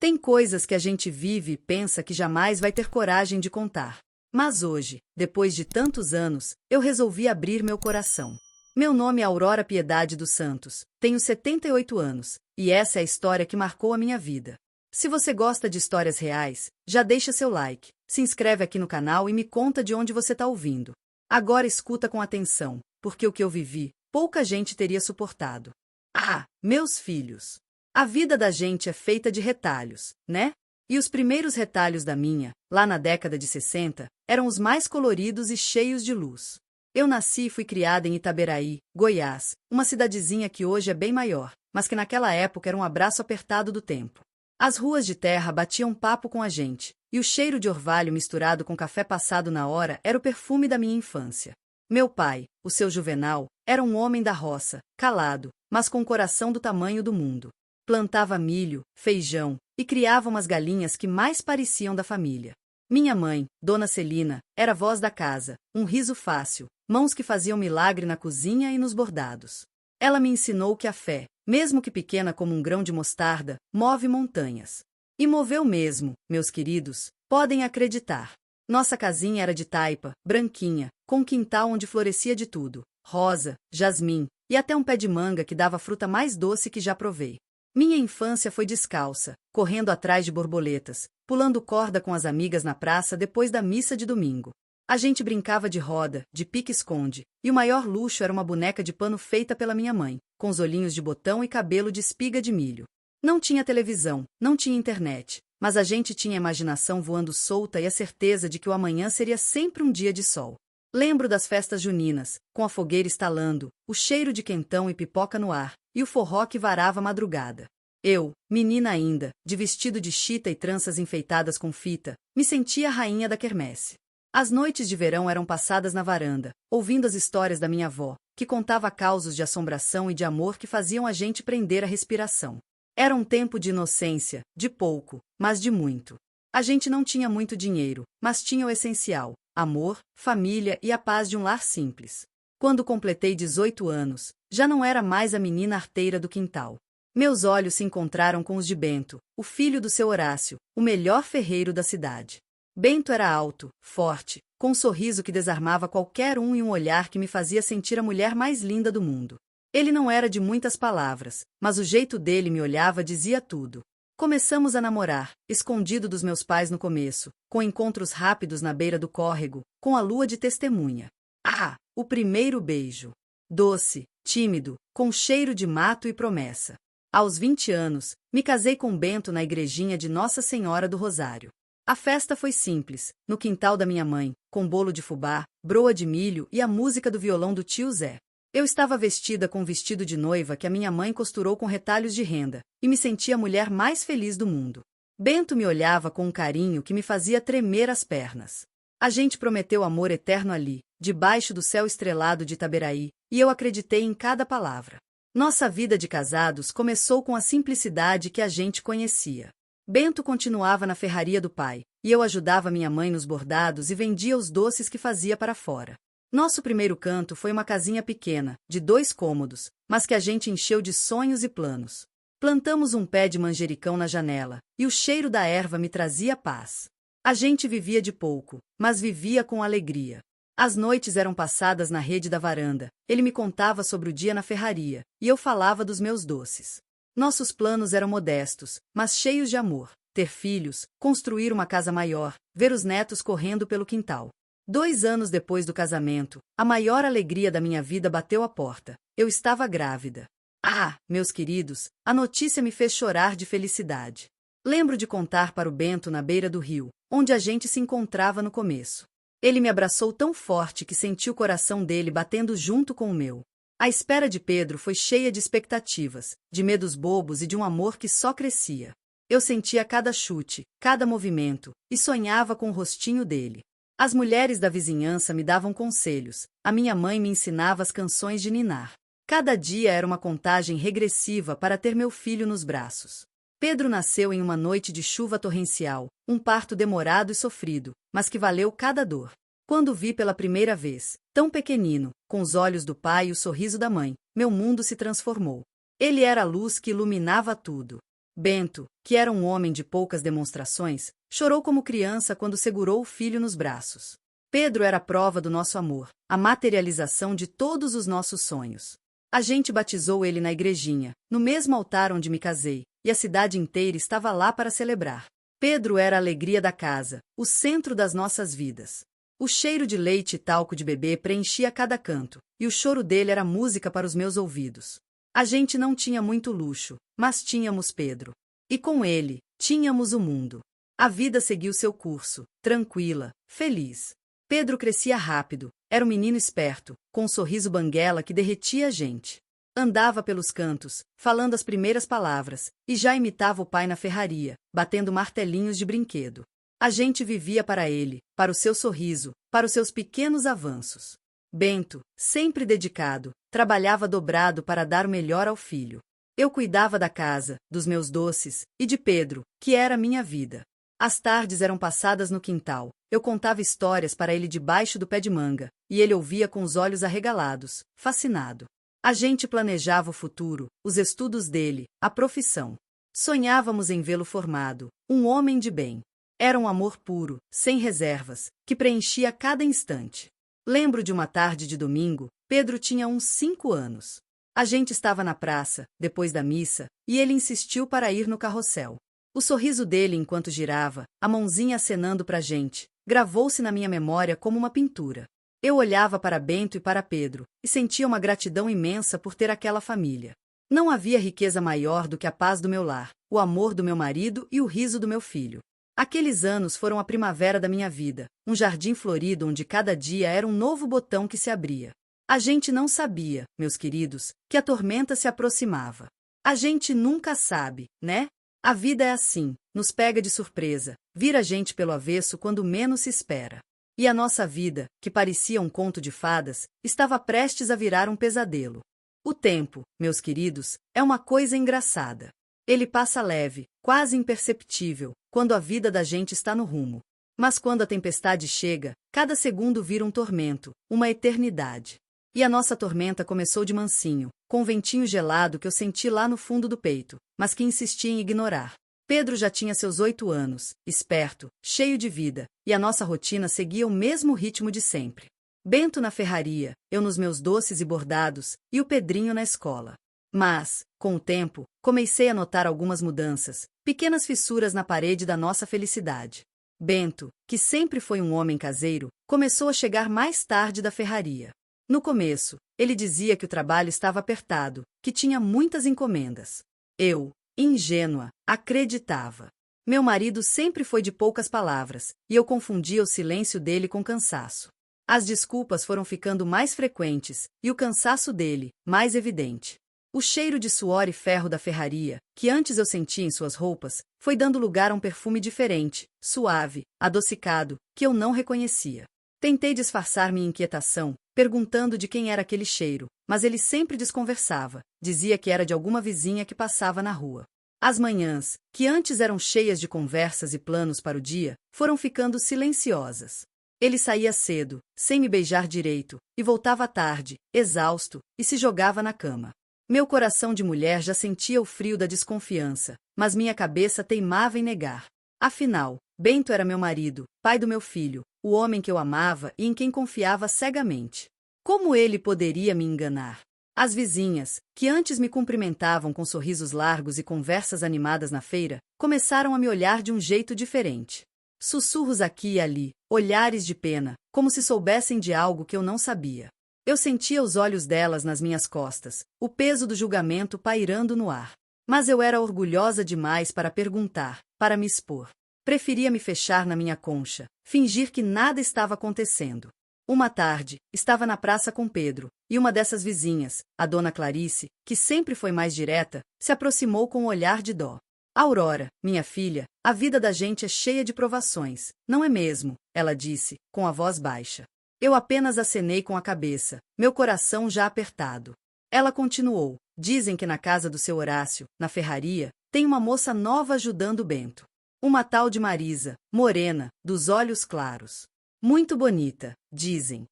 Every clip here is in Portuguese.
Tem coisas que a gente vive e pensa que jamais vai ter coragem de contar. Mas hoje, depois de tantos anos, eu resolvi abrir meu coração. Meu nome é Aurora Piedade dos Santos, tenho 78 anos, e essa é a história que marcou a minha vida. Se você gosta de histórias reais, já deixa seu like, se inscreve aqui no canal e me conta de onde você está ouvindo. Agora escuta com atenção, porque o que eu vivi, pouca gente teria suportado. Ah, meus filhos! A vida da gente é feita de retalhos, né? E os primeiros retalhos da minha, lá na década de 60, eram os mais coloridos e cheios de luz. Eu nasci e fui criada em Itaberaí, Goiás, uma cidadezinha que hoje é bem maior, mas que naquela época era um abraço apertado do tempo. As ruas de terra batiam papo com a gente, e o cheiro de orvalho misturado com café passado na hora era o perfume da minha infância. Meu pai, o seu Juvenal, era um homem da roça, calado, mas com o coração do tamanho do mundo. Plantava milho, feijão, e criava umas galinhas que mais pareciam da família. Minha mãe, Dona Celina, era voz da casa, um riso fácil, mãos que faziam milagre na cozinha e nos bordados. Ela me ensinou que a fé, mesmo que pequena como um grão de mostarda, move montanhas. E moveu mesmo, meus queridos, podem acreditar. Nossa casinha era de taipa, branquinha, com um quintal onde florescia de tudo, rosa, jasmim, e até um pé de manga que dava a fruta mais doce que já provei. Minha infância foi descalça, correndo atrás de borboletas, pulando corda com as amigas na praça depois da missa de domingo. A gente brincava de roda, de pique-esconde, e o maior luxo era uma boneca de pano feita pela minha mãe, com os olhinhos de botão e cabelo de espiga de milho. Não tinha televisão, não tinha internet, mas a gente tinha a imaginação voando solta e a certeza de que o amanhã seria sempre um dia de sol. Lembro das festas juninas, com a fogueira estalando, o cheiro de quentão e pipoca no ar, e o forró que varava a madrugada. Eu, menina ainda, de vestido de chita e tranças enfeitadas com fita, me sentia a rainha da quermesse. As noites de verão eram passadas na varanda, ouvindo as histórias da minha avó, que contava causos de assombração e de amor que faziam a gente prender a respiração. Era um tempo de inocência, de pouco, mas de muito. A gente não tinha muito dinheiro, mas tinha o essencial: amor, família e a paz de um lar simples. Quando completei 18 anos, já não era mais a menina arteira do quintal. Meus olhos se encontraram com os de Bento, o filho do seu Horácio, o melhor ferreiro da cidade. Bento era alto, forte, com um sorriso que desarmava qualquer um e um olhar que me fazia sentir a mulher mais linda do mundo. Ele não era de muitas palavras, mas o jeito dele me olhava dizia tudo. Começamos a namorar, escondido dos meus pais no começo, com encontros rápidos na beira do córrego, com a lua de testemunha. Ah, o primeiro beijo! Doce, tímido, com cheiro de mato e promessa. Aos 20 anos, me casei com Bento na igrejinha de Nossa Senhora do Rosário. A festa foi simples, no quintal da minha mãe, com bolo de fubá, broa de milho e a música do violão do tio Zé. Eu estava vestida com um vestido de noiva que a minha mãe costurou com retalhos de renda, e me sentia a mulher mais feliz do mundo. Bento me olhava com um carinho que me fazia tremer as pernas. A gente prometeu amor eterno ali, debaixo do céu estrelado de Itaberaí, e eu acreditei em cada palavra. Nossa vida de casados começou com a simplicidade que a gente conhecia. Bento continuava na ferraria do pai, e eu ajudava minha mãe nos bordados e vendia os doces que fazia para fora. Nosso primeiro canto foi uma casinha pequena, de 2 cômodos, mas que a gente encheu de sonhos e planos. Plantamos um pé de manjericão na janela, e o cheiro da erva me trazia paz. A gente vivia de pouco, mas vivia com alegria. As noites eram passadas na rede da varanda, ele me contava sobre o dia na ferraria, e eu falava dos meus doces. Nossos planos eram modestos, mas cheios de amor: ter filhos, construir uma casa maior, ver os netos correndo pelo quintal. 2 anos depois do casamento, a maior alegria da minha vida bateu à porta. Eu estava grávida. Ah, meus queridos, a notícia me fez chorar de felicidade. Lembro de contar para o Bento na beira do rio, onde a gente se encontrava no começo. Ele me abraçou tão forte que senti o coração dele batendo junto com o meu. A espera de Pedro foi cheia de expectativas, de medos bobos e de um amor que só crescia. Eu sentia cada chute, cada movimento, e sonhava com o rostinho dele. As mulheres da vizinhança me davam conselhos, a minha mãe me ensinava as canções de ninar. Cada dia era uma contagem regressiva para ter meu filho nos braços. Pedro nasceu em uma noite de chuva torrencial, um parto demorado e sofrido, mas que valeu cada dor. Quando o vi pela primeira vez, tão pequenino, com os olhos do pai e o sorriso da mãe, meu mundo se transformou. Ele era a luz que iluminava tudo. Bento, que era um homem de poucas demonstrações, chorou como criança quando segurou o filho nos braços. Pedro era a prova do nosso amor, a materialização de todos os nossos sonhos. A gente batizou ele na igrejinha, no mesmo altar onde me casei, e a cidade inteira estava lá para celebrar. Pedro era a alegria da casa, o centro das nossas vidas. O cheiro de leite e talco de bebê preenchia cada canto, e o choro dele era música para os meus ouvidos. A gente não tinha muito luxo, mas tínhamos Pedro. E com ele, tínhamos o mundo. A vida seguiu seu curso, tranquila, feliz. Pedro crescia rápido, era um menino esperto, com um sorriso banguela que derretia a gente. Andava pelos cantos, falando as primeiras palavras, e já imitava o pai na ferraria, batendo martelinhos de brinquedo. A gente vivia para ele, para o seu sorriso, para os seus pequenos avanços. Bento, sempre dedicado, trabalhava dobrado para dar o melhor ao filho. Eu cuidava da casa, dos meus doces, e de Pedro, que era minha vida. As tardes eram passadas no quintal, eu contava histórias para ele debaixo do pé de manga, e ele ouvia com os olhos arregalados, fascinado. A gente planejava o futuro, os estudos dele, a profissão. Sonhávamos em vê-lo formado, um homem de bem. Era um amor puro, sem reservas, que preenchia cada instante. Lembro de uma tarde de domingo, Pedro tinha uns 5 anos. A gente estava na praça, depois da missa, e ele insistiu para ir no carrossel. O sorriso dele enquanto girava, a mãozinha acenando para a gente, gravou-se na minha memória como uma pintura. Eu olhava para Bento e para Pedro, e sentia uma gratidão imensa por ter aquela família. Não havia riqueza maior do que a paz do meu lar, o amor do meu marido e o riso do meu filho. Aqueles anos foram a primavera da minha vida, um jardim florido onde cada dia era um novo botão que se abria. A gente não sabia, meus queridos, que a tormenta se aproximava. A gente nunca sabe, né? A vida é assim, nos pega de surpresa, vira a gente pelo avesso quando menos se espera. E a nossa vida, que parecia um conto de fadas, estava prestes a virar um pesadelo. O tempo, meus queridos, é uma coisa engraçada. Ele passa leve, quase imperceptível, quando a vida da gente está no rumo. Mas quando a tempestade chega, cada segundo vira um tormento, uma eternidade. E a nossa tormenta começou de mansinho, com um ventinho gelado que eu senti lá no fundo do peito, mas que insisti em ignorar. Pedro já tinha seus 8 anos, esperto, cheio de vida, e a nossa rotina seguia o mesmo ritmo de sempre. Bento na ferraria, eu nos meus doces e bordados, e o Pedrinho na escola. Mas, com o tempo, comecei a notar algumas mudanças, pequenas fissuras na parede da nossa felicidade. Bento, que sempre foi um homem caseiro, começou a chegar mais tarde da ferraria. No começo, ele dizia que o trabalho estava apertado, que tinha muitas encomendas. Eu, ingênua, acreditava. Meu marido sempre foi de poucas palavras, e eu confundia o silêncio dele com cansaço. As desculpas foram ficando mais frequentes, e o cansaço dele, mais evidente. O cheiro de suor e ferro da ferraria, que antes eu sentia em suas roupas, foi dando lugar a um perfume diferente, suave, adocicado, que eu não reconhecia. Tentei disfarçar minha inquietação, perguntando de quem era aquele cheiro, mas ele sempre desconversava, dizia que era de alguma vizinha que passava na rua. As manhãs, que antes eram cheias de conversas e planos para o dia, foram ficando silenciosas. Ele saía cedo, sem me beijar direito, e voltava à tarde, exausto, e se jogava na cama. Meu coração de mulher já sentia o frio da desconfiança, mas minha cabeça teimava em negar. Afinal, Bento era meu marido, pai do meu filho, o homem que eu amava e em quem confiava cegamente. Como ele poderia me enganar? As vizinhas, que antes me cumprimentavam com sorrisos largos e conversas animadas na feira, começaram a me olhar de um jeito diferente. Sussurros aqui e ali, olhares de pena, como se soubessem de algo que eu não sabia. Eu sentia os olhos delas nas minhas costas, o peso do julgamento pairando no ar. Mas eu era orgulhosa demais para perguntar, para me expor. Preferia me fechar na minha concha, fingir que nada estava acontecendo. Uma tarde, estava na praça com Pedro, e uma dessas vizinhas, a dona Clarice, que sempre foi mais direta, se aproximou com um olhar de dó. Aurora, minha filha, a vida da gente é cheia de provações, não é mesmo? Ela disse, com a voz baixa. Eu apenas acenei com a cabeça, meu coração já apertado. Ela continuou, dizem que na casa do seu Horácio, na ferraria, tem uma moça nova ajudando Bento. Uma tal de Marisa, morena, dos olhos claros. Muito bonita, dizem.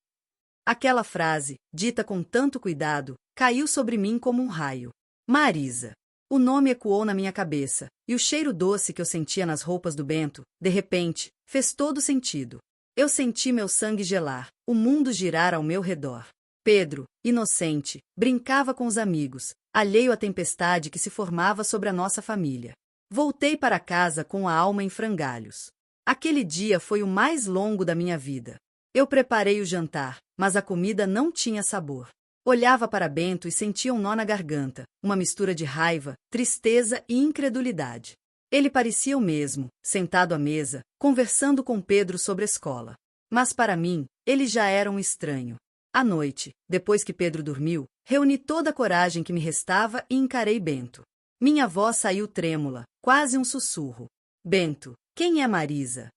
Aquela frase, dita com tanto cuidado, caiu sobre mim como um raio. Marisa. O nome ecoou na minha cabeça, e o cheiro doce que eu sentia nas roupas do Bento, de repente, fez todo sentido. Eu senti meu sangue gelar, o mundo girar ao meu redor. Pedro, inocente, brincava com os amigos, alheio à tempestade que se formava sobre a nossa família. Voltei para casa com a alma em frangalhos. Aquele dia foi o mais longo da minha vida. Eu preparei o jantar, mas a comida não tinha sabor. Olhava para Bento e sentia um nó na garganta, uma mistura de raiva, tristeza e incredulidade. Ele parecia o mesmo, sentado à mesa, conversando com Pedro sobre a escola. Mas para mim, ele já era um estranho. À noite, depois que Pedro dormiu, reuni toda a coragem que me restava e encarei Bento. Minha voz saiu trêmula, quase um sussurro. Bento, quem é Marisa?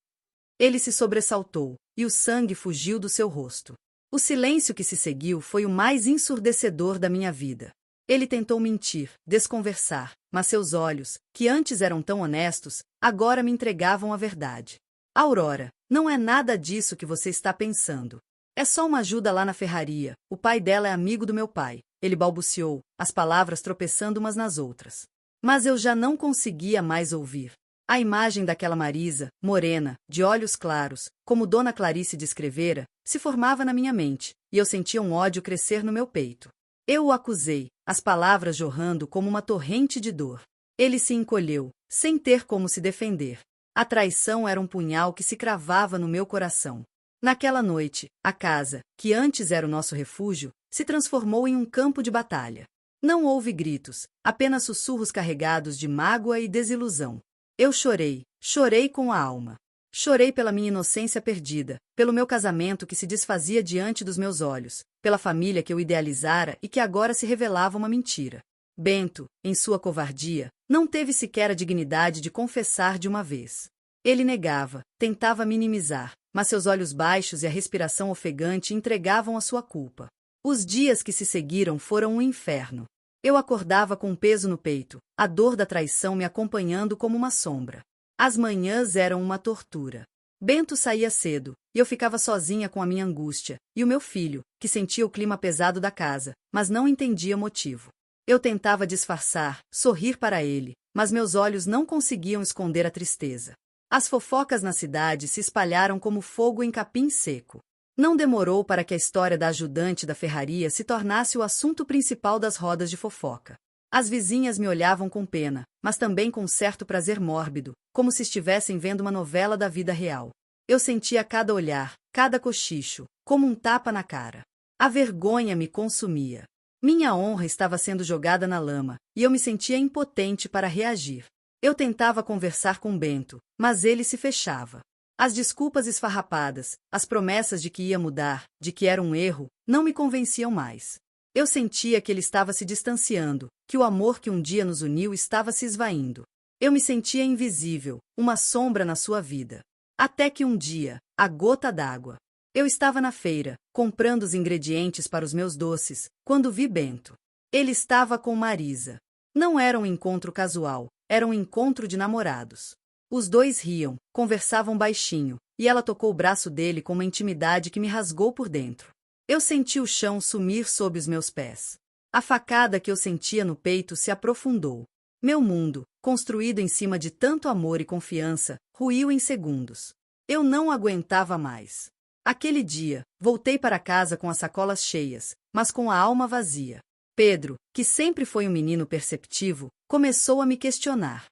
Ele se sobressaltou, e o sangue fugiu do seu rosto. O silêncio que se seguiu foi o mais ensurdecedor da minha vida. Ele tentou mentir, desconversar, mas seus olhos, que antes eram tão honestos, agora me entregavam a verdade. Aurora, não é nada disso que você está pensando. É só uma ajuda lá na ferraria, o pai dela é amigo do meu pai. Ele balbuciou, as palavras tropeçando umas nas outras. Mas eu já não conseguia mais ouvir. A imagem daquela Marisa, morena, de olhos claros, como Dona Clarice descrevera, se formava na minha mente, e eu sentia um ódio crescer no meu peito. Eu o acusei, as palavras jorrando como uma torrente de dor. Ele se encolheu, sem ter como se defender. A traição era um punhal que se cravava no meu coração. Naquela noite, a casa, que antes era o nosso refúgio, se transformou em um campo de batalha. Não houve gritos, apenas sussurros carregados de mágoa e desilusão. Eu chorei, chorei com a alma. Chorei pela minha inocência perdida, pelo meu casamento que se desfazia diante dos meus olhos, pela família que eu idealizara e que agora se revelava uma mentira. Bento, em sua covardia, não teve sequer a dignidade de confessar de uma vez. Ele negava, tentava minimizar, mas seus olhos baixos e a respiração ofegante entregavam a sua culpa. Os dias que se seguiram foram um inferno. Eu acordava com um peso no peito, a dor da traição me acompanhando como uma sombra. As manhãs eram uma tortura. Bento saía cedo, e eu ficava sozinha com a minha angústia, e o meu filho, que sentia o clima pesado da casa, mas não entendia o motivo. Eu tentava disfarçar, sorrir para ele, mas meus olhos não conseguiam esconder a tristeza. As fofocas na cidade se espalharam como fogo em capim seco. Não demorou para que a história da ajudante da ferraria se tornasse o assunto principal das rodas de fofoca. As vizinhas me olhavam com pena, mas também com certo prazer mórbido, como se estivessem vendo uma novela da vida real. Eu sentia cada olhar, cada cochicho, como um tapa na cara. A vergonha me consumia. Minha honra estava sendo jogada na lama, e eu me sentia impotente para reagir. Eu tentava conversar com Bento, mas ele se fechava. As desculpas esfarrapadas, as promessas de que ia mudar, de que era um erro, não me convenciam mais. Eu sentia que ele estava se distanciando, que o amor que um dia nos uniu estava se esvaindo. Eu me sentia invisível, uma sombra na sua vida. Até que um dia, a gota d'água. Eu estava na feira, comprando os ingredientes para os meus doces, quando vi Bento. Ele estava com Marisa. Não era um encontro casual, era um encontro de namorados. Os dois riam, conversavam baixinho, e ela tocou o braço dele com uma intimidade que me rasgou por dentro. Eu senti o chão sumir sob os meus pés. A facada que eu sentia no peito se aprofundou. Meu mundo, construído em cima de tanto amor e confiança, ruiu em segundos. Eu não aguentava mais. Aquele dia, voltei para casa com as sacolas cheias, mas com a alma vazia. Pedro, que sempre foi um menino perceptivo, começou a me questionar.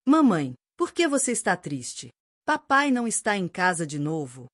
Mamãe, por que você está triste? Papai não está em casa de novo?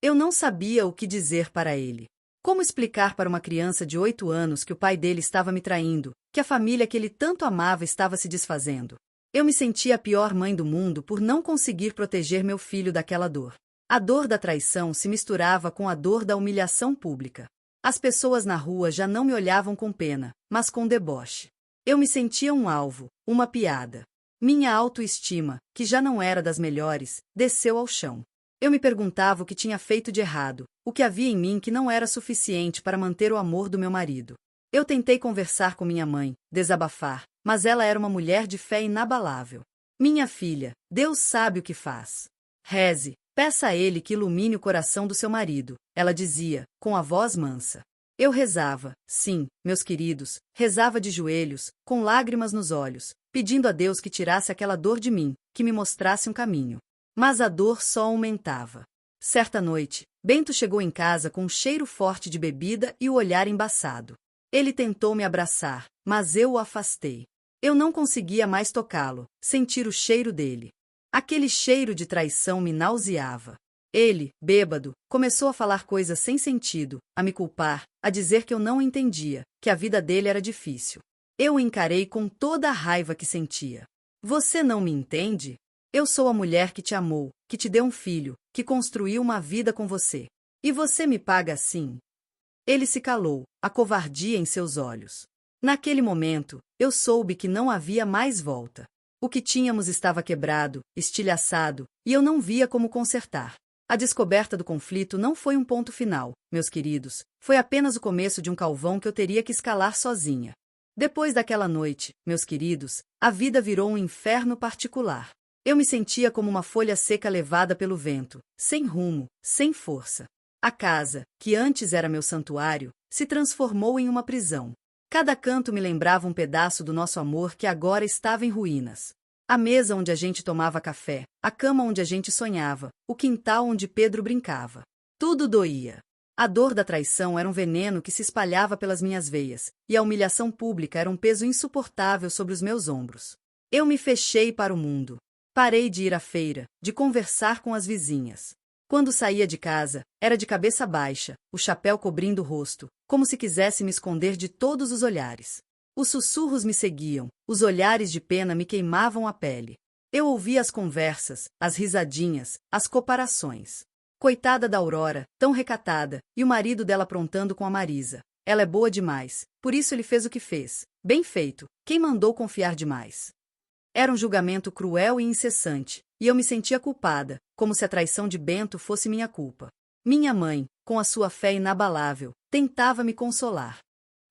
Eu não sabia o que dizer para ele. Como explicar para uma criança de 8 anos que o pai dele estava me traindo, que a família que ele tanto amava estava se desfazendo? Eu me sentia a pior mãe do mundo por não conseguir proteger meu filho daquela dor. A dor da traição se misturava com a dor da humilhação pública. As pessoas na rua já não me olhavam com pena, mas com deboche. Eu me sentia um alvo, uma piada. Minha autoestima, que já não era das melhores, desceu ao chão. Eu me perguntava o que tinha feito de errado, o que havia em mim que não era suficiente para manter o amor do meu marido. Eu tentei conversar com minha mãe, desabafar, mas ela era uma mulher de fé inabalável. Minha filha, Deus sabe o que faz. Reze, peça a Ele que ilumine o coração do seu marido, ela dizia, com a voz mansa. Eu rezava, sim, meus queridos, rezava de joelhos, com lágrimas nos olhos, pedindo a Deus que tirasse aquela dor de mim, que me mostrasse um caminho. Mas a dor só aumentava. Certa noite, Bento chegou em casa com um cheiro forte de bebida e o olhar embaçado. Ele tentou me abraçar, mas eu o afastei. Eu não conseguia mais tocá-lo, sentir o cheiro dele. Aquele cheiro de traição me nauseava. Ele, bêbado, começou a falar coisas sem sentido, a me culpar, a dizer que eu não entendia, que a vida dele era difícil. Eu o encarei com toda a raiva que sentia. Você não me entende? Eu sou a mulher que te amou, que te deu um filho, que construiu uma vida com você. E você me paga assim? Ele se calou, a covardia em seus olhos. Naquele momento, eu soube que não havia mais volta. O que tínhamos estava quebrado, estilhaçado, e eu não via como consertar. A descoberta do conflito não foi um ponto final, meus queridos, foi apenas o começo de um calvão que eu teria que escalar sozinha. Depois daquela noite, meus queridos, a vida virou um inferno particular. Eu me sentia como uma folha seca levada pelo vento, sem rumo, sem força. A casa, que antes era meu santuário, se transformou em uma prisão. Cada canto me lembrava um pedaço do nosso amor que agora estava em ruínas. A mesa onde a gente tomava café, a cama onde a gente sonhava, o quintal onde Pedro brincava. Tudo doía. A dor da traição era um veneno que se espalhava pelas minhas veias, e a humilhação pública era um peso insuportável sobre os meus ombros. Eu me fechei para o mundo. Parei de ir à feira, de conversar com as vizinhas. Quando saía de casa, era de cabeça baixa, o chapéu cobrindo o rosto, como se quisesse me esconder de todos os olhares. Os sussurros me seguiam, os olhares de pena me queimavam a pele. Eu ouvia as conversas, as risadinhas, as comparações. Coitada da Aurora, tão recatada, e o marido dela aprontando com a Marisa. Ela é boa demais, por isso ele fez o que fez. Bem feito, quem mandou confiar demais? Era um julgamento cruel e incessante, e eu me sentia culpada, como se a traição de Bento fosse minha culpa. Minha mãe, com a sua fé inabalável, tentava me consolar.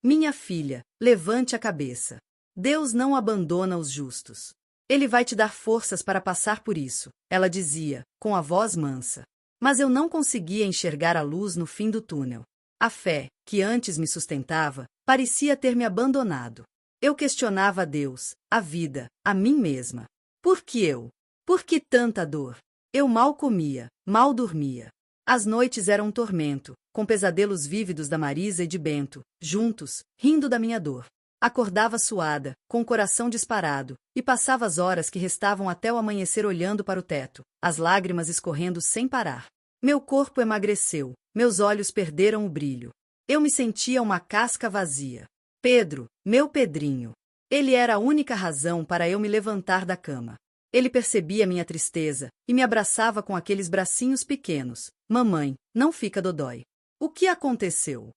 Minha filha, levante a cabeça. Deus não abandona os justos. Ele vai te dar forças para passar por isso, ela dizia, com a voz mansa. Mas eu não conseguia enxergar a luz no fim do túnel. A fé, que antes me sustentava, parecia ter me abandonado. Eu questionava a Deus, a vida, a mim mesma. Por que eu? Por que tanta dor? Eu mal comia, mal dormia. As noites eram um tormento, com pesadelos vívidos da Marisa e de Bento, juntos, rindo da minha dor. Acordava suada, com o coração disparado, e passava as horas que restavam até o amanhecer olhando para o teto, as lágrimas escorrendo sem parar. Meu corpo emagreceu, meus olhos perderam o brilho. Eu me sentia uma casca vazia. Pedro, meu Pedrinho. Ele era a única razão para eu me levantar da cama. Ele percebia minha tristeza e me abraçava com aqueles bracinhos pequenos. Mamãe, não fica dodói. O que aconteceu?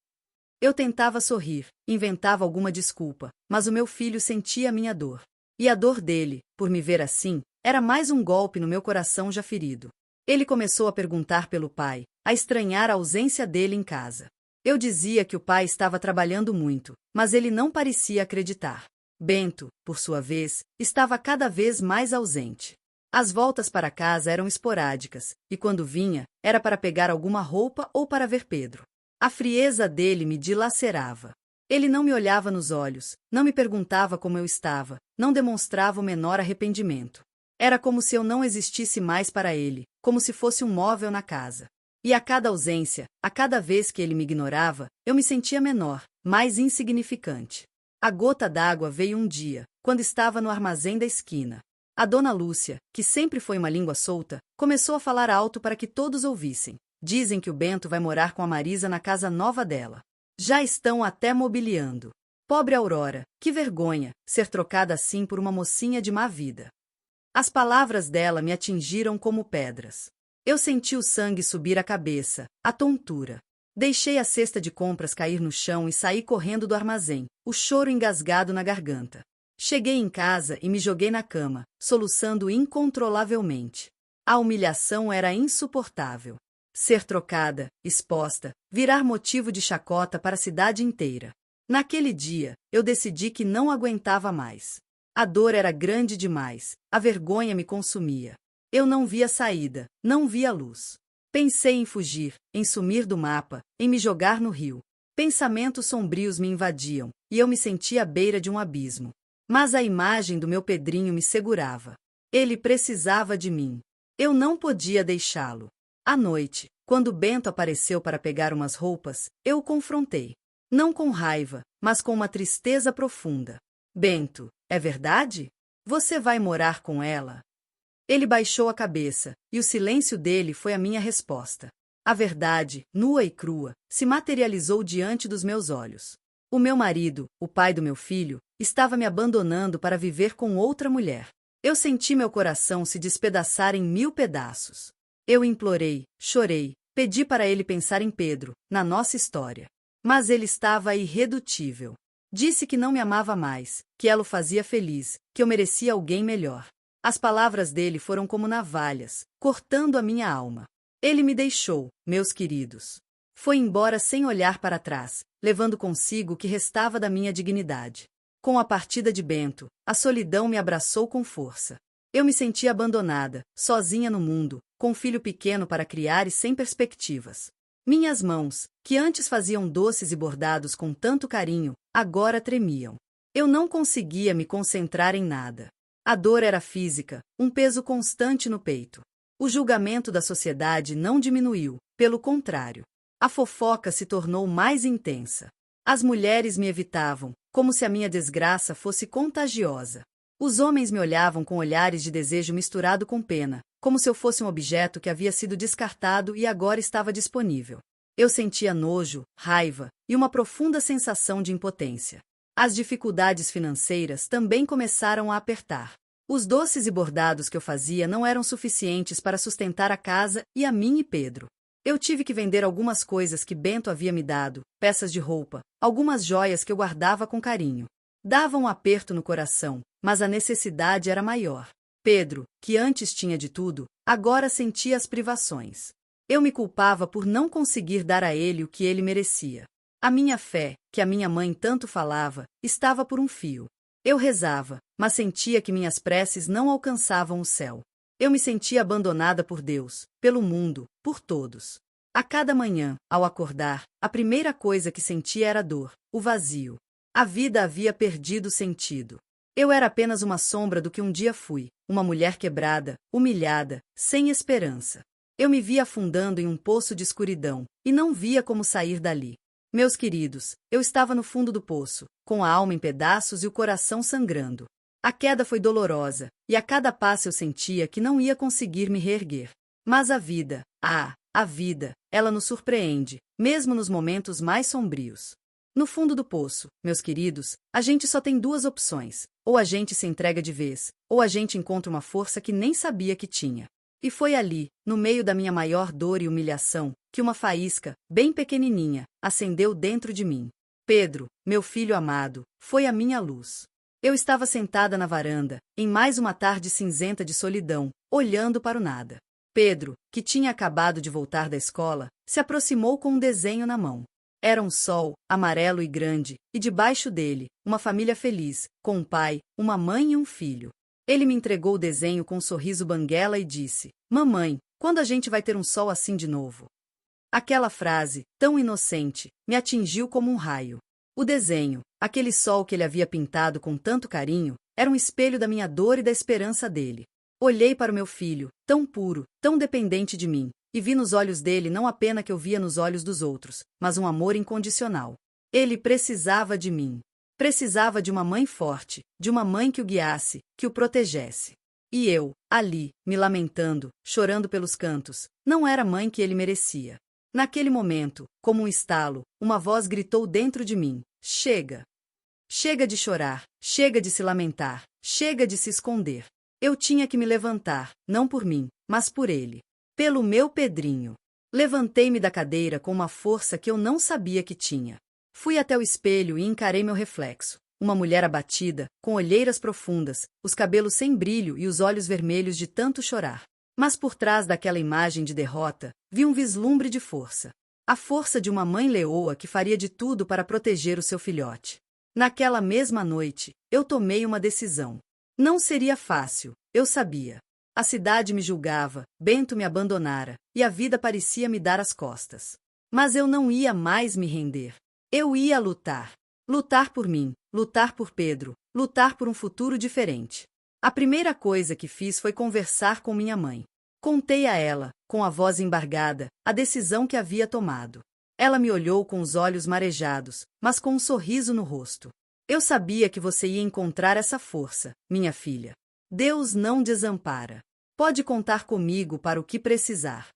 Eu tentava sorrir, inventava alguma desculpa, mas o meu filho sentia a minha dor. E a dor dele, por me ver assim, era mais um golpe no meu coração já ferido. Ele começou a perguntar pelo pai, a estranhar a ausência dele em casa. Eu dizia que o pai estava trabalhando muito, mas ele não parecia acreditar. Bento, por sua vez, estava cada vez mais ausente. As voltas para casa eram esporádicas, e quando vinha, era para pegar alguma roupa ou para ver Pedro. A frieza dele me dilacerava. Ele não me olhava nos olhos, não me perguntava como eu estava, não demonstrava o menor arrependimento. Era como se eu não existisse mais para ele, como se fosse um móvel na casa. E a cada ausência, a cada vez que ele me ignorava, eu me sentia menor, mais insignificante. A gota d'água veio um dia, quando estava no armazém da esquina. A dona Lúcia, que sempre foi uma língua solta, começou a falar alto para que todos ouvissem. Dizem que o Bento vai morar com a Marisa na casa nova dela. Já estão até mobiliando. Pobre Aurora, que vergonha, ser trocada assim por uma mocinha de má vida. As palavras dela me atingiram como pedras. Eu senti o sangue subir a cabeça, a tontura. Deixei a cesta de compras cair no chão e saí correndo do armazém, o choro engasgado na garganta. Cheguei em casa e me joguei na cama, soluçando incontrolavelmente. A humilhação era insuportável. Ser trocada, exposta, virar motivo de chacota para a cidade inteira. Naquele dia, eu decidi que não aguentava mais. A dor era grande demais, a vergonha me consumia. Eu não via saída, não via luz. Pensei em fugir, em sumir do mapa, em me jogar no rio. Pensamentos sombrios me invadiam, e eu me sentia à beira de um abismo. Mas a imagem do meu Pedrinho me segurava. Ele precisava de mim. Eu não podia deixá-lo. À noite, quando Bento apareceu para pegar umas roupas, eu o confrontei. Não com raiva, mas com uma tristeza profunda. Bento, é verdade? Você vai morar com ela? Ele baixou a cabeça, e o silêncio dele foi a minha resposta. A verdade, nua e crua, se materializou diante dos meus olhos. O meu marido, o pai do meu filho, estava me abandonando para viver com outra mulher. Eu senti meu coração se despedaçar em 1000 pedaços. Eu implorei, chorei, pedi para ele pensar em Pedro, na nossa história. Mas ele estava irredutível. Disse que não me amava mais, que ela o fazia feliz, que eu merecia alguém melhor. As palavras dele foram como navalhas, cortando a minha alma. Ele me deixou, meus queridos. Foi embora sem olhar para trás, levando consigo o que restava da minha dignidade. Com a partida de Bento, a solidão me abraçou com força. Eu me sentia abandonada, sozinha no mundo, com um filho pequeno para criar e sem perspectivas. Minhas mãos, que antes faziam doces e bordados com tanto carinho, agora tremiam. Eu não conseguia me concentrar em nada. A dor era física, um peso constante no peito. O julgamento da sociedade não diminuiu, pelo contrário. A fofoca se tornou mais intensa. As mulheres me evitavam, como se a minha desgraça fosse contagiosa. Os homens me olhavam com olhares de desejo misturado com pena, como se eu fosse um objeto que havia sido descartado e agora estava disponível. Eu sentia nojo, raiva e uma profunda sensação de impotência. As dificuldades financeiras também começaram a apertar. Os doces e bordados que eu fazia não eram suficientes para sustentar a casa e a mim e Pedro. Eu tive que vender algumas coisas que Bento havia me dado, peças de roupa, algumas joias que eu guardava com carinho. Dava um aperto no coração, mas a necessidade era maior. Pedro, que antes tinha de tudo, agora sentia as privações. Eu me culpava por não conseguir dar a ele o que ele merecia. A minha fé, que a minha mãe tanto falava, estava por um fio. Eu rezava, mas sentia que minhas preces não alcançavam o céu. Eu me sentia abandonada por Deus, pelo mundo, por todos. A cada manhã, ao acordar, a primeira coisa que sentia era a dor, o vazio. A vida havia perdido sentido. Eu era apenas uma sombra do que um dia fui, uma mulher quebrada, humilhada, sem esperança. Eu me via afundando em um poço de escuridão, e não via como sair dali. Meus queridos, eu estava no fundo do poço, com a alma em pedaços e o coração sangrando. A queda foi dolorosa, e a cada passo eu sentia que não ia conseguir me reerguer. Mas a vida, a vida, ela nos surpreende, mesmo nos momentos mais sombrios. No fundo do poço, meus queridos, a gente só tem duas opções: ou a gente se entrega de vez, ou a gente encontra uma força que nem sabia que tinha. E foi ali, no meio da minha maior dor e humilhação, que uma faísca, bem pequenininha, acendeu dentro de mim. Pedro, meu filho amado, foi a minha luz. Eu estava sentada na varanda, em mais uma tarde cinzenta de solidão, olhando para o nada. Pedro, que tinha acabado de voltar da escola, se aproximou com um desenho na mão. Era um sol, amarelo e grande, e debaixo dele, uma família feliz, com um pai, uma mãe e um filho. Ele me entregou o desenho com um sorriso banguela e disse: "Mamãe, quando a gente vai ter um sol assim de novo?" Aquela frase, tão inocente, me atingiu como um raio. O desenho, aquele sol que ele havia pintado com tanto carinho, era um espelho da minha dor e da esperança dele. Olhei para o meu filho, tão puro, tão dependente de mim, e vi nos olhos dele não a pena que eu via nos olhos dos outros, mas um amor incondicional. Ele precisava de mim. Precisava de uma mãe forte, de uma mãe que o guiasse, que o protegesse. E eu, ali, me lamentando, chorando pelos cantos, não era a mãe que ele merecia. Naquele momento, como um estalo, uma voz gritou dentro de mim: "Chega! Chega de chorar, chega de se lamentar, chega de se esconder." Eu tinha que me levantar, não por mim, mas por ele. Pelo meu Pedrinho. Levantei-me da cadeira com uma força que eu não sabia que tinha. Fui até o espelho e encarei meu reflexo. Uma mulher abatida, com olheiras profundas, os cabelos sem brilho e os olhos vermelhos de tanto chorar. Mas por trás daquela imagem de derrota, vi um vislumbre de força. A força de uma mãe leoa que faria de tudo para proteger o seu filhote. Naquela mesma noite, eu tomei uma decisão. Não seria fácil, eu sabia. A cidade me julgava, Bento me abandonara, e a vida parecia me dar as costas. Mas eu não ia mais me render. Eu ia lutar. Lutar por mim, lutar por Pedro, lutar por um futuro diferente. A primeira coisa que fiz foi conversar com minha mãe. Contei a ela, com a voz embargada, a decisão que havia tomado. Ela me olhou com os olhos marejados, mas com um sorriso no rosto. Eu sabia que você ia encontrar essa força, minha filha. Deus não desampara. Pode contar comigo para o que precisar.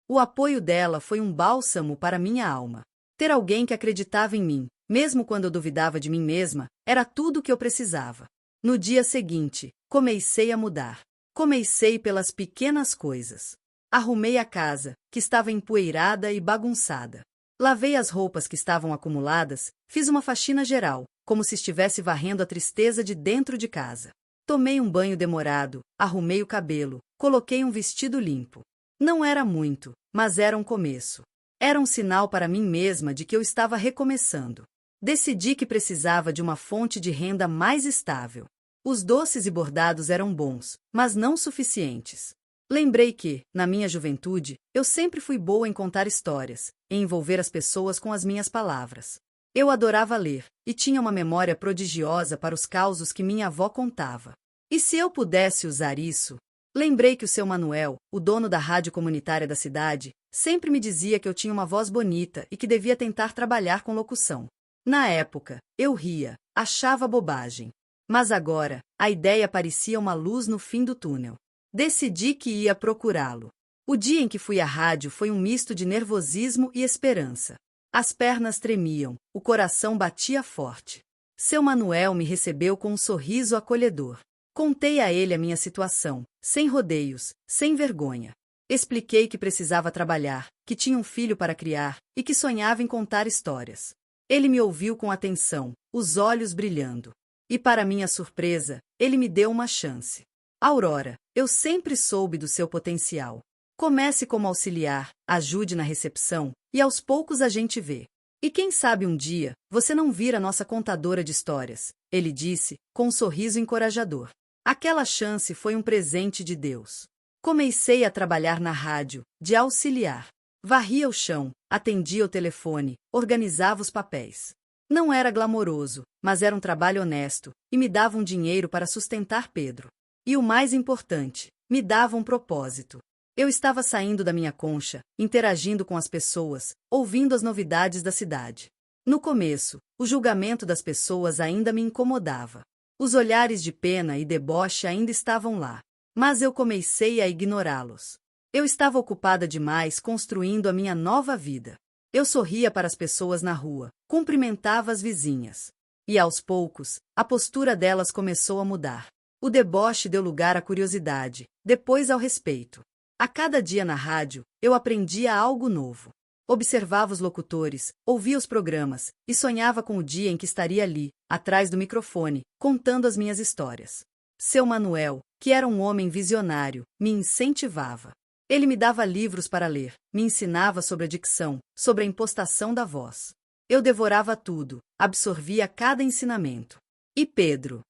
O apoio dela foi um bálsamo para minha alma. Ter alguém que acreditava em mim, mesmo quando eu duvidava de mim mesma, era tudo o que eu precisava. No dia seguinte, comecei a mudar. Comecei pelas pequenas coisas. Arrumei a casa, que estava empoeirada e bagunçada. Lavei as roupas que estavam acumuladas, fiz uma faxina geral, como se estivesse varrendo a tristeza de dentro de casa. Tomei um banho demorado, arrumei o cabelo, coloquei um vestido limpo. Não era muito, mas era um começo. Era um sinal para mim mesma de que eu estava recomeçando. Decidi que precisava de uma fonte de renda mais estável. Os doces e bordados eram bons, mas não suficientes. Lembrei que, na minha juventude, eu sempre fui boa em contar histórias, em envolver as pessoas com as minhas palavras. Eu adorava ler, e tinha uma memória prodigiosa para os causos que minha avó contava. E se eu pudesse usar isso? Lembrei que o seu Manuel, o dono da rádio comunitária da cidade, sempre me dizia que eu tinha uma voz bonita e que devia tentar trabalhar com locução. Na época, eu ria, achava bobagem. Mas agora, a ideia parecia uma luz no fim do túnel. Decidi que ia procurá-lo. O dia em que fui à rádio foi um misto de nervosismo e esperança. As pernas tremiam, o coração batia forte. Seu Manuel me recebeu com um sorriso acolhedor. Contei a ele a minha situação, sem rodeios, sem vergonha. Expliquei que precisava trabalhar, que tinha um filho para criar e que sonhava em contar histórias. Ele me ouviu com atenção, os olhos brilhando. E para minha surpresa, ele me deu uma chance. Aurora, eu sempre soube do seu potencial. Comece como auxiliar, ajude na recepção, e aos poucos a gente vê. E quem sabe um dia, você não vira nossa contadora de histórias, ele disse, com um sorriso encorajador. Aquela chance foi um presente de Deus. Comecei a trabalhar na rádio, de auxiliar. Varria o chão, atendia o telefone, organizava os papéis. Não era glamouroso, mas era um trabalho honesto, e me dava um dinheiro para sustentar Pedro. E o mais importante, me dava um propósito. Eu estava saindo da minha concha, interagindo com as pessoas, ouvindo as novidades da cidade. No começo, o julgamento das pessoas ainda me incomodava. Os olhares de pena e deboche ainda estavam lá. Mas eu comecei a ignorá-los. Eu estava ocupada demais construindo a minha nova vida. Eu sorria para as pessoas na rua, cumprimentava as vizinhas. E aos poucos, a postura delas começou a mudar. O deboche deu lugar à curiosidade, depois ao respeito. A cada dia na rádio, eu aprendia algo novo. Observava os locutores, ouvia os programas, e sonhava com o dia em que estaria ali, atrás do microfone, contando as minhas histórias. Seu Manuel, que era um homem visionário, me incentivava. Ele me dava livros para ler, me ensinava sobre a dicção, sobre a impostação da voz. Eu devorava tudo, absorvia cada ensinamento. E Pedro?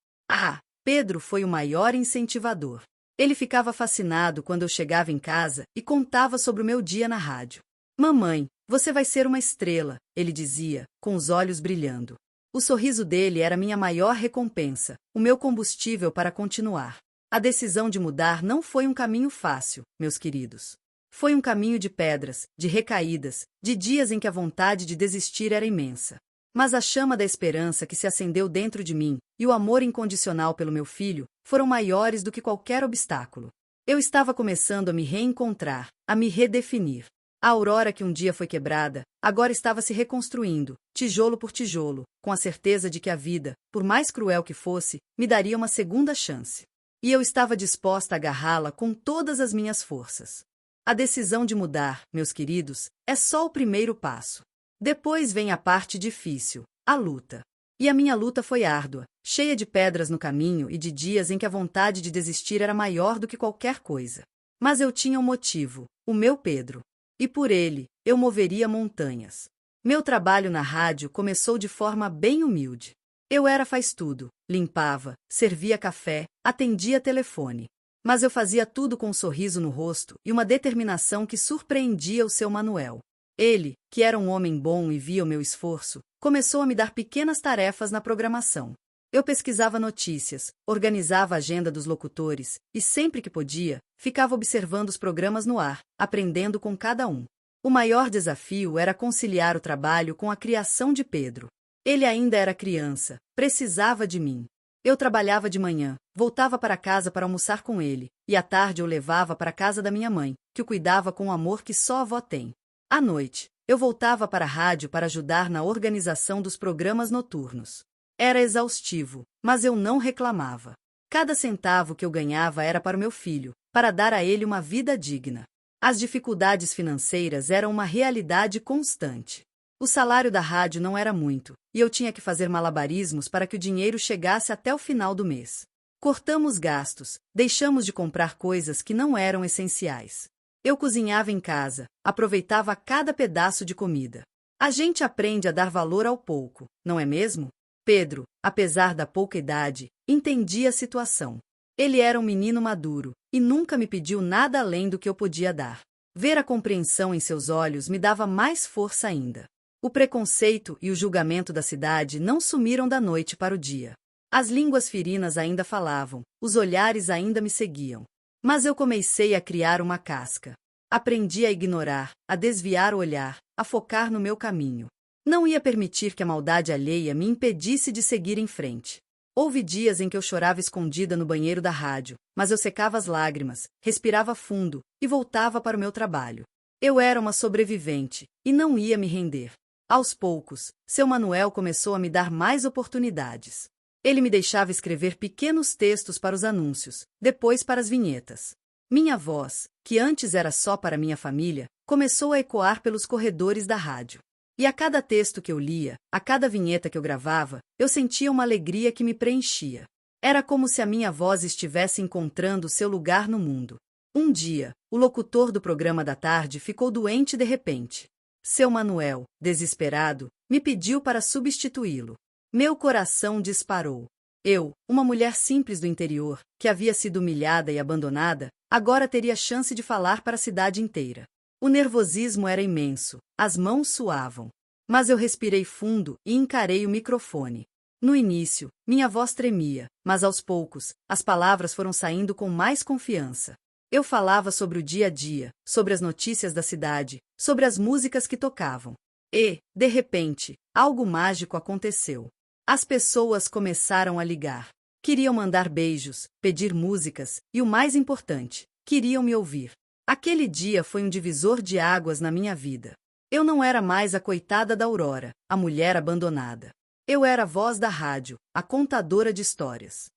Pedro foi o maior incentivador. Ele ficava fascinado quando eu chegava em casa e contava sobre o meu dia na rádio. Mamãe, você vai ser uma estrela, ele dizia, com os olhos brilhando. O sorriso dele era minha maior recompensa, o meu combustível para continuar. A decisão de mudar não foi um caminho fácil, meus queridos. Foi um caminho de pedras, de recaídas, de dias em que a vontade de desistir era imensa. Mas a chama da esperança que se acendeu dentro de mim e o amor incondicional pelo meu filho foram maiores do que qualquer obstáculo. Eu estava começando a me reencontrar, a me redefinir. A Aurora que um dia foi quebrada, agora estava se reconstruindo, tijolo por tijolo, com a certeza de que a vida, por mais cruel que fosse, me daria uma segunda chance. E eu estava disposta a agarrá-la com todas as minhas forças. A decisão de mudar, meus queridos, é só o primeiro passo. Depois vem a parte difícil, a luta. E a minha luta foi árdua, cheia de pedras no caminho e de dias em que a vontade de desistir era maior do que qualquer coisa. Mas eu tinha um motivo, o meu Pedro. E por ele, eu moveria montanhas. Meu trabalho na rádio começou de forma bem humilde. Eu era faz-tudo, limpava, servia café, atendia telefone. Mas eu fazia tudo com um sorriso no rosto e uma determinação que surpreendia o seu Manuel. Ele, que era um homem bom e via o meu esforço, Começou a me dar pequenas tarefas na programação. Eu pesquisava notícias, organizava a agenda dos locutores e, sempre que podia, ficava observando os programas no ar, aprendendo com cada um. O maior desafio era conciliar o trabalho com a criação de Pedro. Ele ainda era criança, precisava de mim. Eu trabalhava de manhã, voltava para casa para almoçar com ele, e à tarde eu levava para a casa da minha mãe, que o cuidava com o amor que só a avó tem. À noite, eu voltava para a rádio para ajudar na organização dos programas noturnos. Era exaustivo, mas eu não reclamava. Cada centavo que eu ganhava era para o meu filho, para dar a ele uma vida digna. As dificuldades financeiras eram uma realidade constante. O salário da rádio não era muito, e eu tinha que fazer malabarismos para que o dinheiro chegasse até o final do mês. Cortamos gastos, deixamos de comprar coisas que não eram essenciais. Eu cozinhava em casa, aproveitava cada pedaço de comida. A gente aprende a dar valor ao pouco, não é mesmo? Pedro, apesar da pouca idade, entendia a situação. Ele era um menino maduro, e nunca me pediu nada além do que eu podia dar. Ver a compreensão em seus olhos me dava mais força ainda. O preconceito e o julgamento da cidade não sumiram da noite para o dia. As línguas ferinas ainda falavam, os olhares ainda me seguiam. Mas eu comecei a criar uma casca. Aprendi a ignorar, a desviar o olhar, a focar no meu caminho. Não ia permitir que a maldade alheia me impedisse de seguir em frente. Houve dias em que eu chorava escondida no banheiro da rádio, mas eu secava as lágrimas, respirava fundo e voltava para o meu trabalho. Eu era uma sobrevivente e não ia me render. Aos poucos, seu Manuel começou a me dar mais oportunidades. Ele me deixava escrever pequenos textos para os anúncios, depois para as vinhetas. Minha voz, que antes era só para minha família, começou a ecoar pelos corredores da rádio. E a cada texto que eu lia, a cada vinheta que eu gravava, eu sentia uma alegria que me preenchia. Era como se a minha voz estivesse encontrando seu lugar no mundo. Um dia, o locutor do programa da tarde ficou doente de repente. Seu Manuel, desesperado, me pediu para substituí-lo. Meu coração disparou. Eu, uma mulher simples do interior, que havia sido humilhada e abandonada, agora teria chance de falar para a cidade inteira. O nervosismo era imenso, as mãos suavam. Mas eu respirei fundo e encarei o microfone. No início, minha voz tremia, mas aos poucos, as palavras foram saindo com mais confiança. Eu falava sobre o dia a dia, sobre as notícias da cidade, sobre as músicas que tocavam. E, de repente, algo mágico aconteceu. As pessoas começaram a ligar. Queriam mandar beijos, pedir músicas e, o mais importante, queriam me ouvir. Aquele dia foi um divisor de águas na minha vida. Eu não era mais a coitada da Aurora, a mulher abandonada. Eu era a voz da rádio, a contadora de histórias.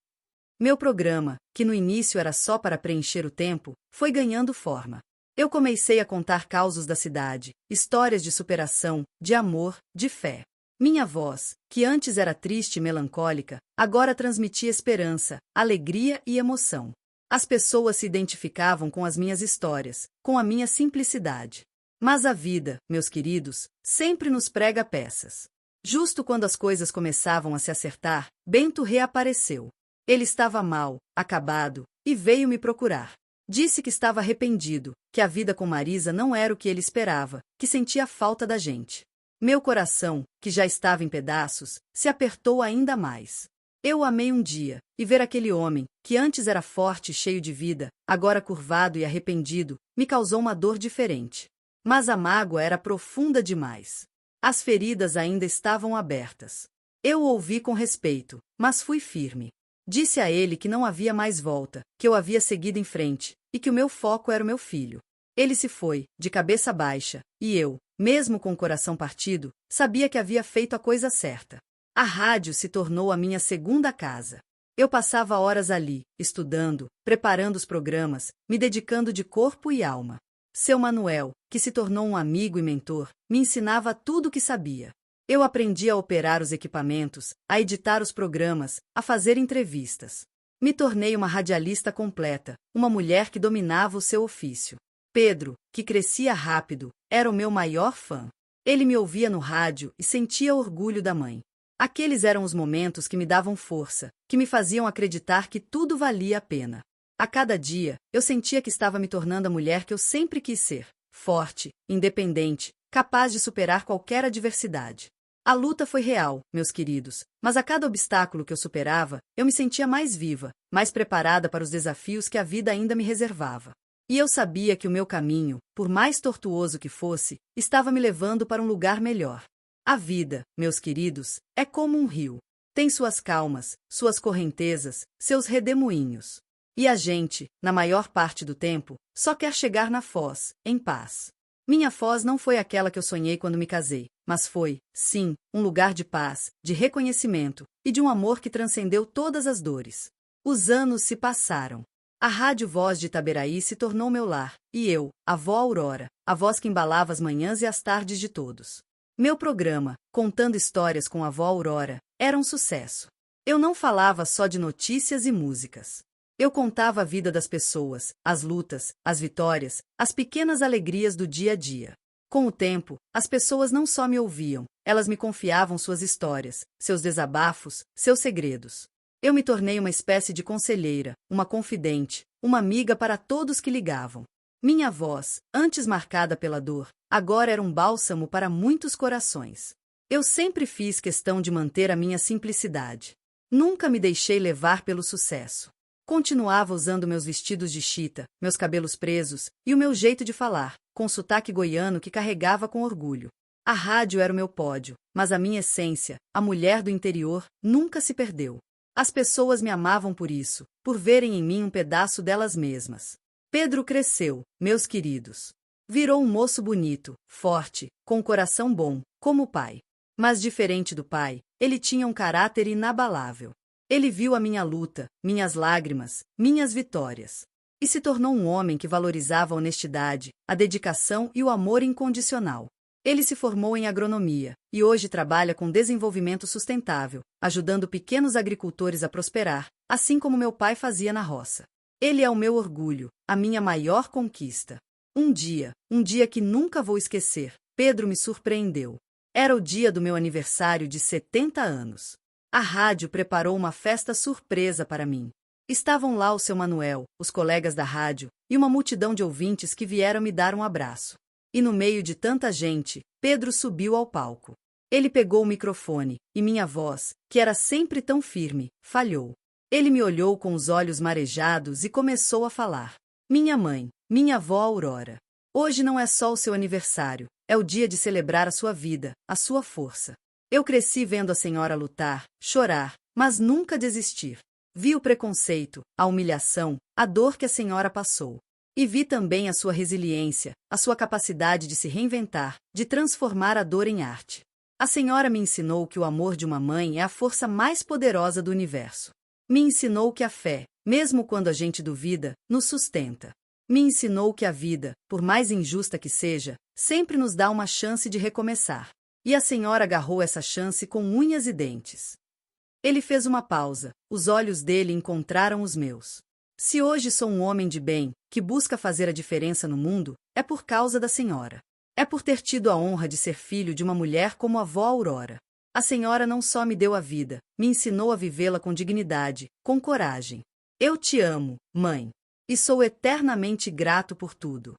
Meu programa, que no início era só para preencher o tempo, foi ganhando forma. Eu comecei a contar causos da cidade, histórias de superação, de amor, de fé. Minha voz, que antes era triste e melancólica, agora transmitia esperança, alegria e emoção. As pessoas se identificavam com as minhas histórias, com a minha simplicidade. Mas a vida, meus queridos, sempre nos prega peças. Justo quando as coisas começavam a se acertar, Bento reapareceu. Ele estava mal, acabado, e veio me procurar. Disse que estava arrependido, que a vida com Marisa não era o que ele esperava, que sentia falta da gente. Meu coração, que já estava em pedaços, se apertou ainda mais. Eu o amei um dia, e ver aquele homem, que antes era forte e cheio de vida, agora curvado e arrependido, me causou uma dor diferente. Mas a mágoa era profunda demais. As feridas ainda estavam abertas. Eu o ouvi com respeito, mas fui firme. Disse a ele que não havia mais volta, que eu havia seguido em frente, e que o meu foco era o meu filho. Ele se foi, de cabeça baixa, e eu, mesmo com o coração partido, sabia que havia feito a coisa certa. A rádio se tornou a minha segunda casa. Eu passava horas ali, estudando, preparando os programas, me dedicando de corpo e alma. Seu Manuel, que se tornou um amigo e mentor, me ensinava tudo o que sabia. Eu aprendi a operar os equipamentos, a editar os programas, a fazer entrevistas. Me tornei uma radialista completa, uma mulher que dominava o seu ofício. Pedro, que crescia rápido, era o meu maior fã. Ele me ouvia no rádio e sentia orgulho da mãe. Aqueles eram os momentos que me davam força, que me faziam acreditar que tudo valia a pena. A cada dia, eu sentia que estava me tornando a mulher que eu sempre quis ser, forte, independente, capaz de superar qualquer adversidade. A luta foi real, meus queridos, mas a cada obstáculo que eu superava, eu me sentia mais viva, mais preparada para os desafios que a vida ainda me reservava. E eu sabia que o meu caminho, por mais tortuoso que fosse, estava me levando para um lugar melhor. A vida, meus queridos, é como um rio. Tem suas calmas, suas correntezas, seus redemoinhos. E a gente, na maior parte do tempo, só quer chegar na foz, em paz. Minha foz não foi aquela que eu sonhei quando me casei, mas foi, sim, um lugar de paz, de reconhecimento e de um amor que transcendeu todas as dores. Os anos se passaram. A Rádio Voz de Itaberaí se tornou meu lar, e eu, a vó Aurora, a voz que embalava as manhãs e as tardes de todos. Meu programa, Contando Histórias com a Vó Aurora, era um sucesso. Eu não falava só de notícias e músicas. Eu contava a vida das pessoas, as lutas, as vitórias, as pequenas alegrias do dia a dia. Com o tempo, as pessoas não só me ouviam, elas me confiavam suas histórias, seus desabafos, seus segredos. Eu me tornei uma espécie de conselheira, uma confidente, uma amiga para todos que ligavam. Minha voz, antes marcada pela dor, agora era um bálsamo para muitos corações. Eu sempre fiz questão de manter a minha simplicidade. Nunca me deixei levar pelo sucesso. Continuava usando meus vestidos de chita, meus cabelos presos e o meu jeito de falar, com sotaque goiano que carregava com orgulho. A rádio era o meu pódio, mas a minha essência, a mulher do interior, nunca se perdeu. As pessoas me amavam por isso, por verem em mim um pedaço delas mesmas. Pedro cresceu, meus queridos. Virou um moço bonito, forte, com um coração bom, como o pai. Mas diferente do pai, ele tinha um caráter inabalável. Ele viu a minha luta, minhas lágrimas, minhas vitórias. E se tornou um homem que valorizava a honestidade, a dedicação e o amor incondicional. Ele se formou em agronomia e hoje trabalha com desenvolvimento sustentável, ajudando pequenos agricultores a prosperar, assim como meu pai fazia na roça. Ele é o meu orgulho, a minha maior conquista. Um dia que nunca vou esquecer, Pedro me surpreendeu. Era o dia do meu aniversário de 70 anos. A rádio preparou uma festa surpresa para mim. Estavam lá o seu Manuel, os colegas da rádio e uma multidão de ouvintes que vieram me dar um abraço. E no meio de tanta gente, Pedro subiu ao palco. Ele pegou o microfone, e minha voz, que era sempre tão firme, falhou. Ele me olhou com os olhos marejados e começou a falar. Minha mãe, minha avó Aurora. Hoje não é só o seu aniversário, é o dia de celebrar a sua vida, a sua força. Eu cresci vendo a senhora lutar, chorar, mas nunca desistir. Vi o preconceito, a humilhação, a dor que a senhora passou. E vi também a sua resiliência, a sua capacidade de se reinventar, de transformar a dor em arte. A senhora me ensinou que o amor de uma mãe é a força mais poderosa do universo. Me ensinou que a fé, mesmo quando a gente duvida, nos sustenta. Me ensinou que a vida, por mais injusta que seja, sempre nos dá uma chance de recomeçar. E a senhora agarrou essa chance com unhas e dentes. Ele fez uma pausa, os olhos dele encontraram os meus. Se hoje sou um homem de bem, que busca fazer a diferença no mundo, é por causa da senhora. É por ter tido a honra de ser filho de uma mulher como a vó Aurora. A senhora não só me deu a vida, me ensinou a vivê-la com dignidade, com coragem. Eu te amo, mãe. E sou eternamente grato por tudo.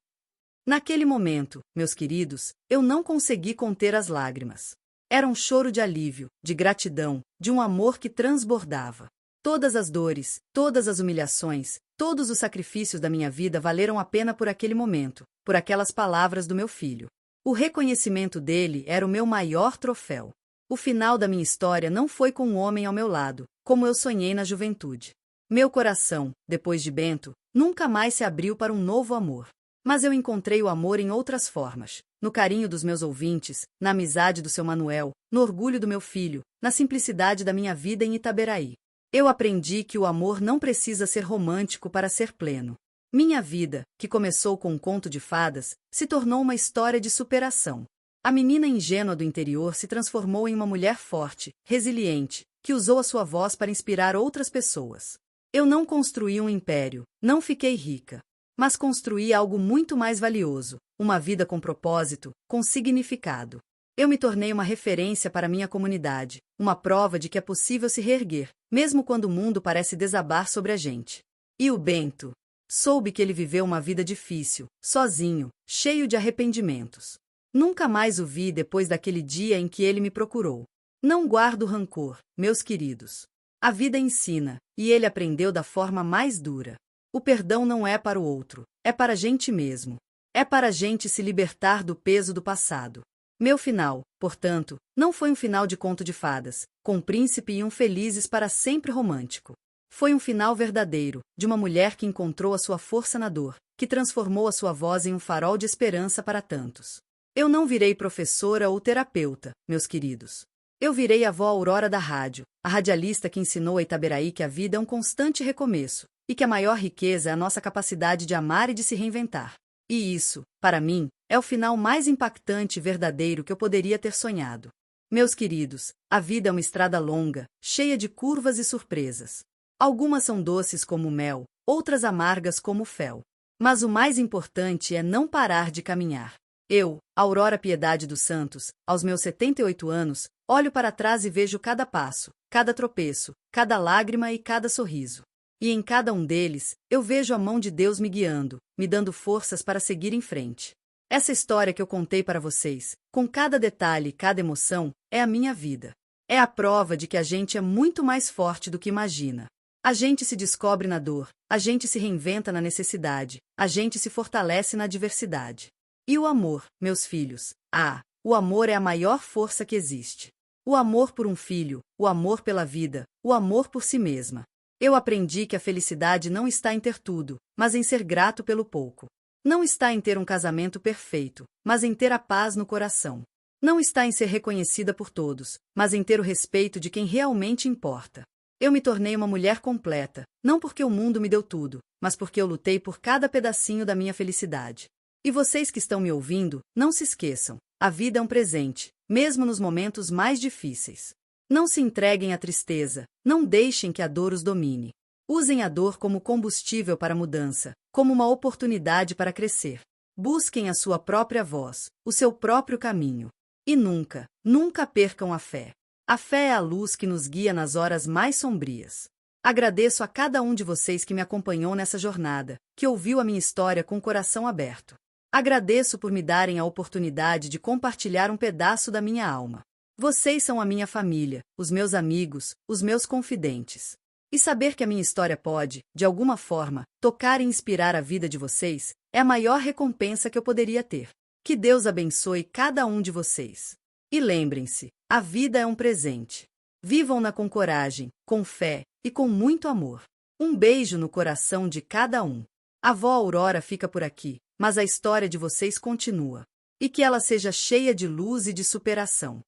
Naquele momento, meus queridos, eu não consegui conter as lágrimas. Era um choro de alívio, de gratidão, de um amor que transbordava. Todas as dores, todas as humilhações, todos os sacrifícios da minha vida valeram a pena por aquele momento, por aquelas palavras do meu filho. O reconhecimento dele era o meu maior troféu. O final da minha história não foi com um homem ao meu lado, como eu sonhei na juventude. Meu coração, depois de Bento, nunca mais se abriu para um novo amor. Mas eu encontrei o amor em outras formas, no carinho dos meus ouvintes, na amizade do seu Manuel, no orgulho do meu filho, na simplicidade da minha vida em Itaberaí. Eu aprendi que o amor não precisa ser romântico para ser pleno. Minha vida, que começou com um conto de fadas, se tornou uma história de superação. A menina ingênua do interior se transformou em uma mulher forte, resiliente, que usou a sua voz para inspirar outras pessoas. Eu não construí um império, não fiquei rica. Mas construí algo muito mais valioso, uma vida com propósito, com significado. Eu me tornei uma referência para minha comunidade, uma prova de que é possível se reerguer, mesmo quando o mundo parece desabar sobre a gente. E o Bento? Soube que ele viveu uma vida difícil, sozinho, cheio de arrependimentos. Nunca mais o vi depois daquele dia em que ele me procurou. Não guardo rancor, meus queridos. A vida ensina, e ele aprendeu da forma mais dura. O perdão não é para o outro, é para a gente mesmo. É para a gente se libertar do peso do passado. Meu final, portanto, não foi um final de conto de fadas, com um príncipe e um felizes para sempre romântico. Foi um final verdadeiro, de uma mulher que encontrou a sua força na dor, que transformou a sua voz em um farol de esperança para tantos. Eu não virei professora ou terapeuta, meus queridos. Eu virei a avó Aurora da rádio, a radialista que ensinou a Itaberaí que a vida é um constante recomeço, e que a maior riqueza é a nossa capacidade de amar e de se reinventar. E isso, para mim, é o final mais impactante e verdadeiro que eu poderia ter sonhado. Meus queridos, a vida é uma estrada longa, cheia de curvas e surpresas. Algumas são doces como o mel, outras amargas como o fel. Mas o mais importante é não parar de caminhar. Eu, Aurora Piedade dos Santos, aos meus 78 anos, olho para trás e vejo cada passo, cada tropeço, cada lágrima e cada sorriso. E em cada um deles, eu vejo a mão de Deus me guiando, me dando forças para seguir em frente. Essa história que eu contei para vocês, com cada detalhe e cada emoção, é a minha vida. É a prova de que a gente é muito mais forte do que imagina. A gente se descobre na dor, a gente se reinventa na necessidade, a gente se fortalece na adversidade. E o amor, meus filhos? O amor é a maior força que existe. O amor por um filho, o amor pela vida, o amor por si mesma. Eu aprendi que a felicidade não está em ter tudo, mas em ser grato pelo pouco. Não está em ter um casamento perfeito, mas em ter a paz no coração. Não está em ser reconhecida por todos, mas em ter o respeito de quem realmente importa. Eu me tornei uma mulher completa, não porque o mundo me deu tudo, mas porque eu lutei por cada pedacinho da minha felicidade. E vocês que estão me ouvindo, não se esqueçam, a vida é um presente, mesmo nos momentos mais difíceis. Não se entreguem à tristeza, não deixem que a dor os domine. Usem a dor como combustível para a mudança, como uma oportunidade para crescer. Busquem a sua própria voz, o seu próprio caminho. E nunca, nunca percam a fé. A fé é a luz que nos guia nas horas mais sombrias. Agradeço a cada um de vocês que me acompanhou nessa jornada, que ouviu a minha história com o coração aberto. Agradeço por me darem a oportunidade de compartilhar um pedaço da minha alma. Vocês são a minha família, os meus amigos, os meus confidentes. E saber que a minha história pode, de alguma forma, tocar e inspirar a vida de vocês, é a maior recompensa que eu poderia ter. Que Deus abençoe cada um de vocês. E lembrem-se, a vida é um presente. Vivam-na com coragem, com fé e com muito amor. Um beijo no coração de cada um. A vó Aurora fica por aqui, mas a história de vocês continua. E que ela seja cheia de luz e de superação.